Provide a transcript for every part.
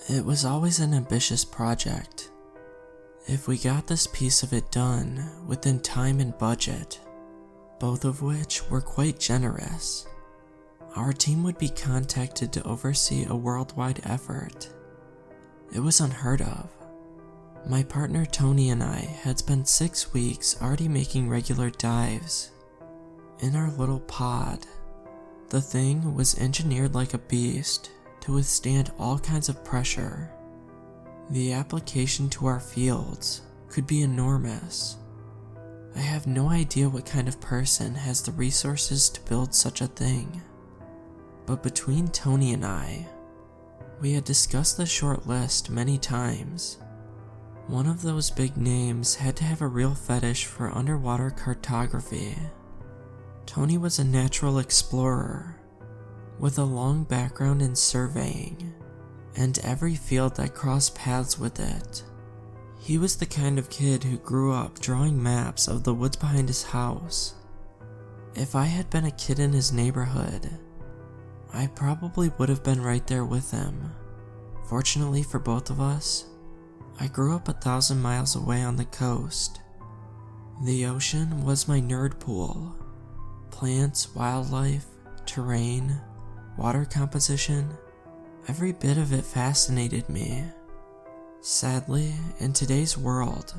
It was always an ambitious project. If we got this piece of it done within time and budget, both of which were quite generous, our team would be contacted to oversee a worldwide effort. It was unheard of. My partner Tony and I had spent 6 weeks already making regular dives in our little pod. The thing was engineered like a beast to withstand all kinds of pressure. The application to our fields could be enormous. I have no idea what kind of person has the resources to build such a thing. But between Tony and I, we had discussed the short list many times. One of those big names had to have a real fetish for underwater cartography. Tony was a natural explorer with a long background in surveying and every field that crossed paths with it. He was the kind of kid who grew up drawing maps of the woods behind his house. If I had been a kid in his neighborhood, I probably would have been right there with him. Fortunately for both of us, I grew up 1,000 miles away on the coast. The ocean was my nerd pool. Plants, wildlife, terrain, water composition, every bit of it fascinated me. Sadly, in today's world,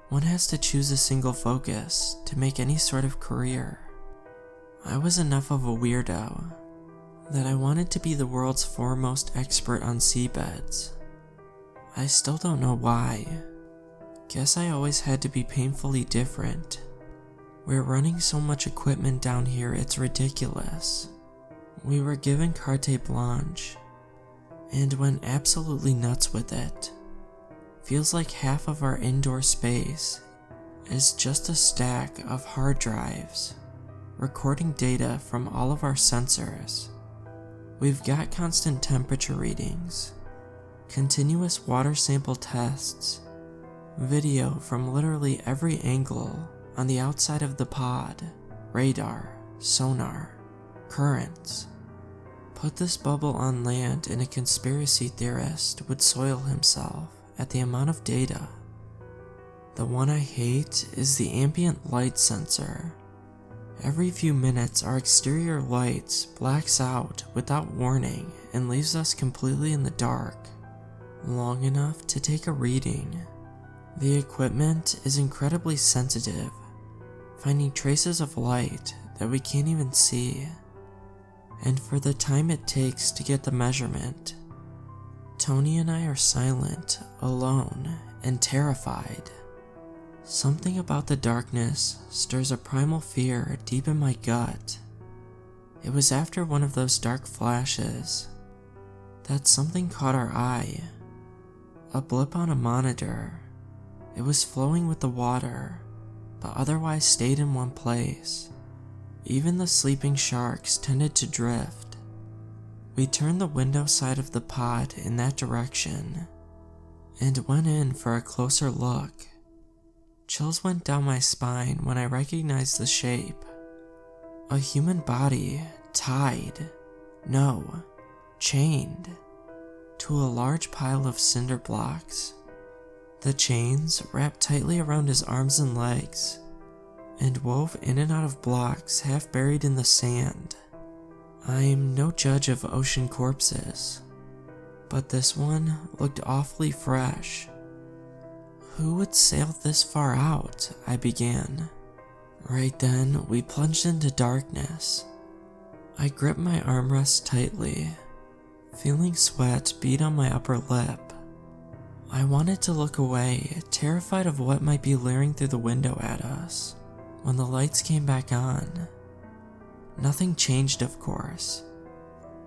one has to choose a single focus to make any sort of career. I was enough of a weirdo that I wanted to be the world's foremost expert on seabeds. I still don't know why. Guess I always had to be painfully different. We're running so much equipment down here, it's ridiculous. We were given carte blanche and went absolutely nuts with it. Feels like half of our indoor space is just a stack of hard drives, recording data from all of our sensors. We've got constant temperature readings, continuous water sample tests, video from literally every angle on the outside of the pod, radar, sonar, currents. Put this bubble on land and a conspiracy theorist would soil himself at the amount of data. The one I hate is the ambient light sensor. Every few minutes our exterior lights blacks out without warning and leaves us completely in the dark, long enough to take a reading. The equipment is incredibly sensitive, finding traces of light that we can't even see. And for the time it takes to get the measurement, Tony and I are silent, alone, and terrified. Something about the darkness stirs a primal fear deep in my gut. It was after one of those dark flashes that something caught our eye. A blip on a monitor. It was flowing with the water, but otherwise stayed in one place. Even the sleeping sharks tended to drift. We turned the window side of the pod in that direction and went in for a closer look. Chills went down my spine when I recognized the shape. A human body tied, no, chained, to a large pile of cinder blocks. The chains wrapped tightly around his arms and legs and wove in and out of blocks half buried in the sand. I'm no judge of ocean corpses, but this one looked awfully fresh. Who would sail this far out? I began. Right then, we plunged into darkness. I gripped my armrest tightly, feeling sweat bead on my upper lip. I wanted to look away, terrified of what might be leering through the window at us, when the lights came back on. Nothing changed, of course.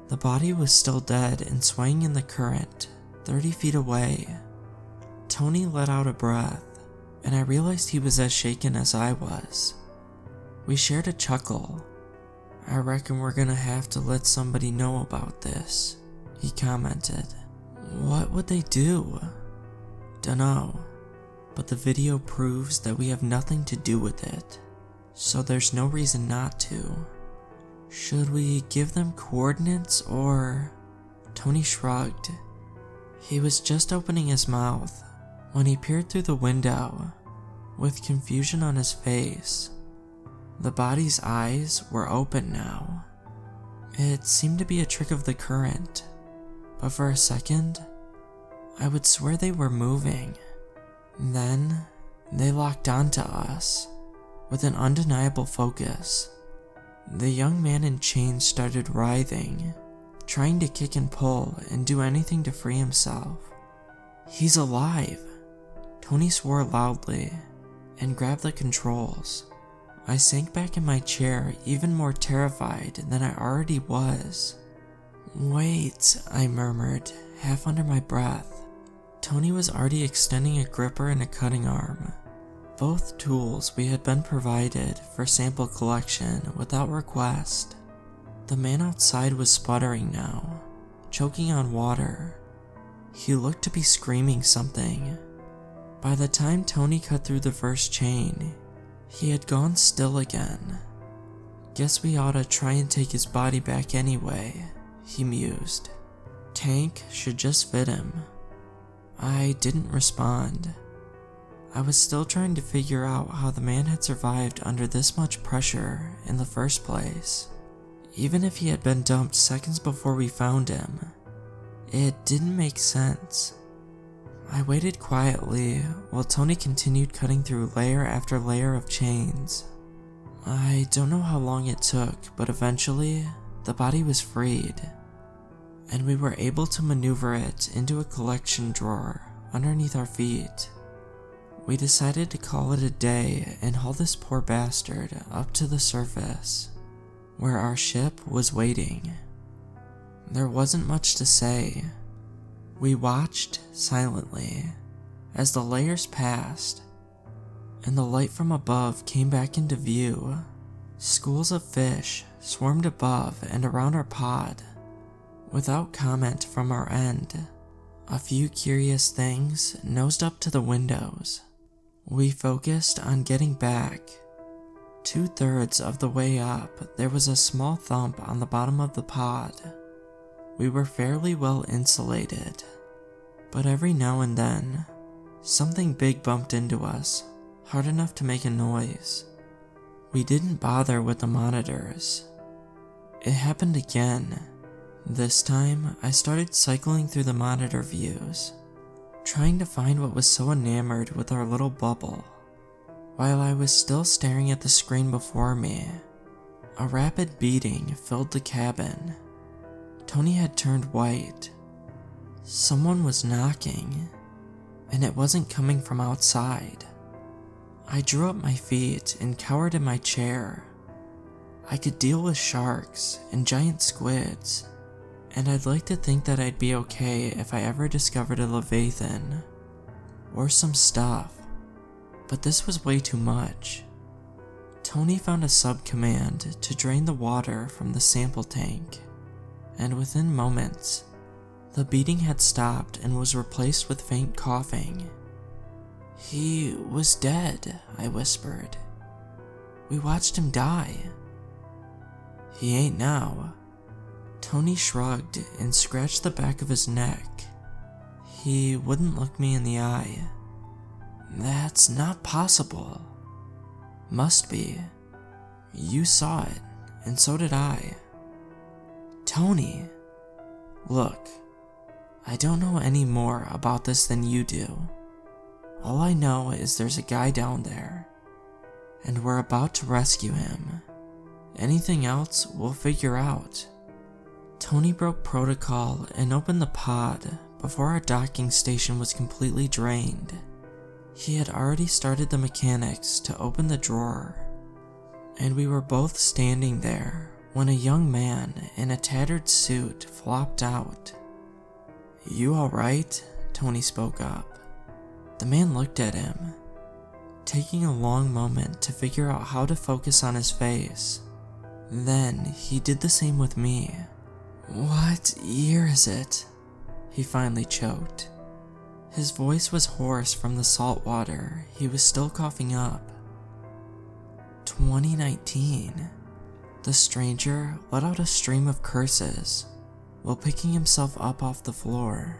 The body was still dead and swaying in the current, 30 feet away. Tony let out a breath, and I realized he was as shaken as I was. We shared a chuckle. I reckon we're gonna have to let somebody know about this, he commented. What would they do? Dunno, but the video proves that we have nothing to do with it, so there's no reason not to. Should we give them coordinates or... Tony shrugged. He was just opening his mouth when he peered through the window with confusion on his face. The body's eyes were open now. It seemed to be a trick of the current, but for a second, I would swear they were moving. Then, they locked onto us with an undeniable focus. The young man in chains started writhing, trying to kick and pull and do anything to free himself. "He's alive!" Tony swore loudly and grabbed the controls. I sank back in my chair, even more terrified than I already was. "Wait," I murmured, half under my breath. Tony was already extending a gripper and a cutting arm, both tools we had been provided for sample collection without request. The man outside was sputtering now, choking on water. He looked to be screaming something. By the time Tony cut through the first chain, he had gone still again. "Guess we oughta try and take his body back anyway," he mused. "Tank should just fit him." I didn't respond. I was still trying to figure out how the man had survived under this much pressure in the first place. Even if he had been dumped seconds before we found him, it didn't make sense. I waited quietly while Tony continued cutting through layer after layer of chains. I don't know how long it took, but eventually, the body was freed, and we were able to maneuver it into a collection drawer underneath our feet. We decided to call it a day and haul this poor bastard up to the surface, where our ship was waiting. There wasn't much to say. We watched silently as the layers passed, and the light from above came back into view. Schools of fish swarmed above and around our pod. Without comment from our end, a few curious things nosed up to the windows. We focused on getting back. 2/3 of the way up, there was a small thump on the bottom of the pod. We were fairly well insulated, but every now and then, something big bumped into us, hard enough to make a noise. We didn't bother with the monitors. It happened again. This time, I started cycling through the monitor views, trying to find what was so enamored with our little bubble. While I was still staring at the screen before me, a rapid beating filled the cabin. Tony had turned white. Someone was knocking, and it wasn't coming from outside. I drew up my feet and cowered in my chair. I could deal with sharks and giant squids, and I'd like to think that I'd be okay if I ever discovered a leviathan or some stuff, but this was way too much. Tony found a sub-command to drain the water from the sample tank, and within moments, the beating had stopped and was replaced with faint coughing. "He was dead," I whispered. "We watched him die." "He ain't now." Tony shrugged and scratched the back of his neck. He wouldn't look me in the eye. "That's not possible." "Must be. You saw it, and so did I." "Tony, look, I don't know any more about this than you do. All I know is there's a guy down there, and we're about to rescue him. Anything else we'll figure out." Tony broke protocol and opened the pod before our docking station was completely drained. He had already started the mechanics to open the drawer, and we were both standing there when a young man in a tattered suit flopped out. "You alright?" Tony spoke up. The man looked at him, taking a long moment to figure out how to focus on his face. Then he did the same with me. "What year is it?" he finally choked. His voice was hoarse from the salt water he was still coughing up. 2019. The stranger let out a stream of curses while picking himself up off the floor.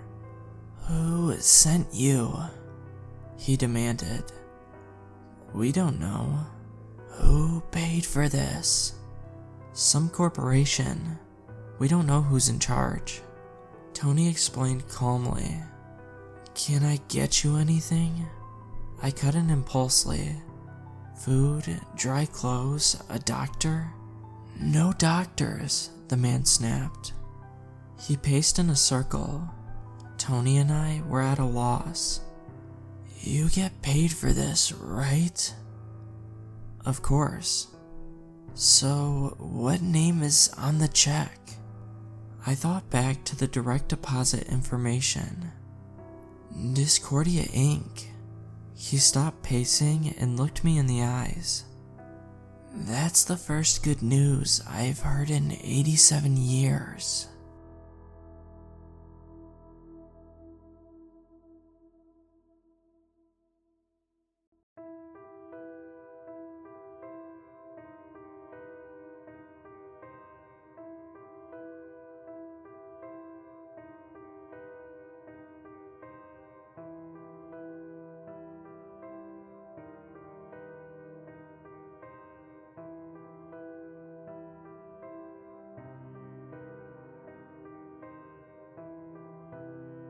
Who sent you? He demanded. We don't know. Who paid for this? Some corporation. We don't know who's in charge. Tony explained calmly. Can I get you anything? I cut in impulsively. Food, dry clothes, a doctor? No doctors, the man snapped. He paced in a circle. Tony and I were at a loss. You get paid for this, right? Of course. So, what name is on the check? I thought back to the direct deposit information. Discordia Inc. He stopped pacing and looked me in the eyes. That's the first good news I've heard in 87 years.